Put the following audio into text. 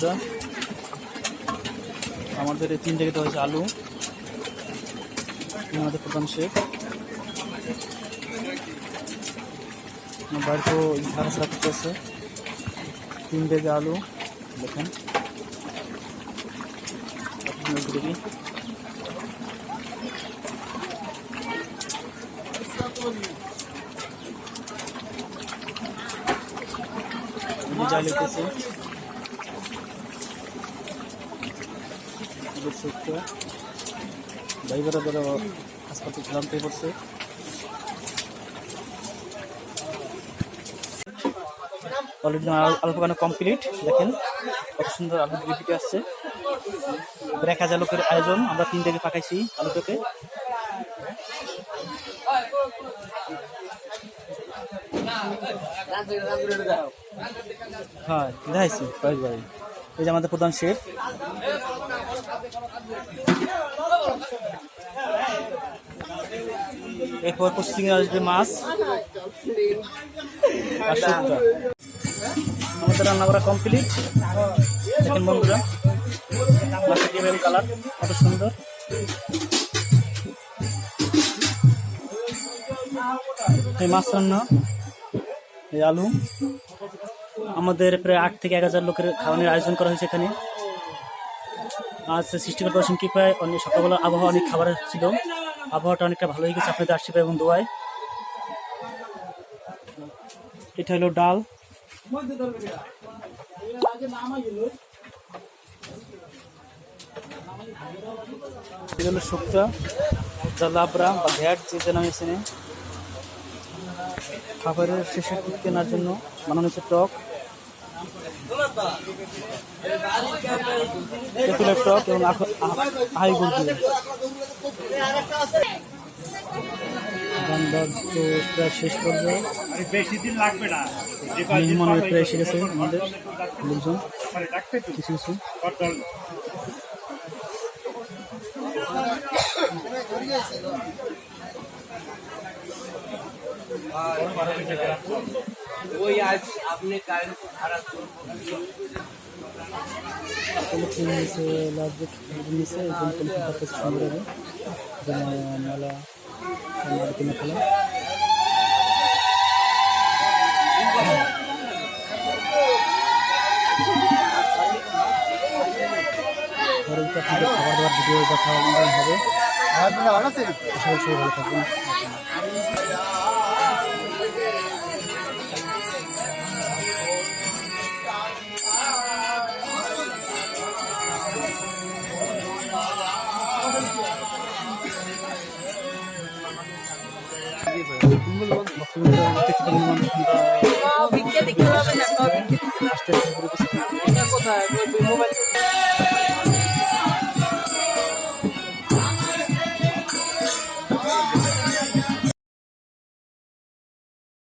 বন্ধুরা, আমাদের এই 3 জায়গাতে হয়েছে আলু, আমাদের প্রধান শেফ। বাড়িতেও ঝাড়া করতেছে 3 ব্যাগে আলু, দেখেন যা লিখতেছে ড্রাইভাররা ধরো হাসপাতাল ক্লান্তি করছে। অলরেডি আলু পকানো কমপ্লিট, দেখেন কত সুন্দর আলু গ্রেভিটি আসছে। 1000 লোকের আয়োজন, আমরা 3 থেকে পাকাইছি আলুটাকে। হ্যাঁ দেখাইছি কয়েকবার। এই যে আমাদের প্রধান শেফ। এরপর প্রসেসিং এ আসবে মাছ আর শুক্তো। আমাদের রান্না করা কমপ্লিট, দেখেন বন্ধুরা মাছের টেবিল কালার কত সুন্দর। এই মাছ রান্না, এই আলু। আমাদের প্রায় 8 থেকে 1000 লোকের খাওয়ানোর আয়োজন করা হয়েছে এখানে। আজ সৃষ্টিকর্তা অসীম কৃপায় অনেক সকালবেলা আবহাওয়া অনেক খাবার ছিল, আবহাওয়াটা অনেকটা ভালো হয়ে গেছে আপনাদের আশীর্বাদ এবং দোয়ায়। এটা হলো ডাল, এটা হলো শুক্তা, লাবড়া বা ঘ্যাট যে নামে চেনে। খাবারের শেষে কেনার জন্য বানানো হচ্ছে টক, তেঁতুলের টক এবং আহাই গুড় দিয়ে। প্রায় শেষ পর্যায়ে মেহমান প্রায় এসে গেছে আমাদের লোকজন কিছু কিছু। ওই আজ আপনি কারেন্ট ভাড়া খাবার দাবার ভিডিও দেখা হবে। সবাই ভালো থাকবেন। কোথায়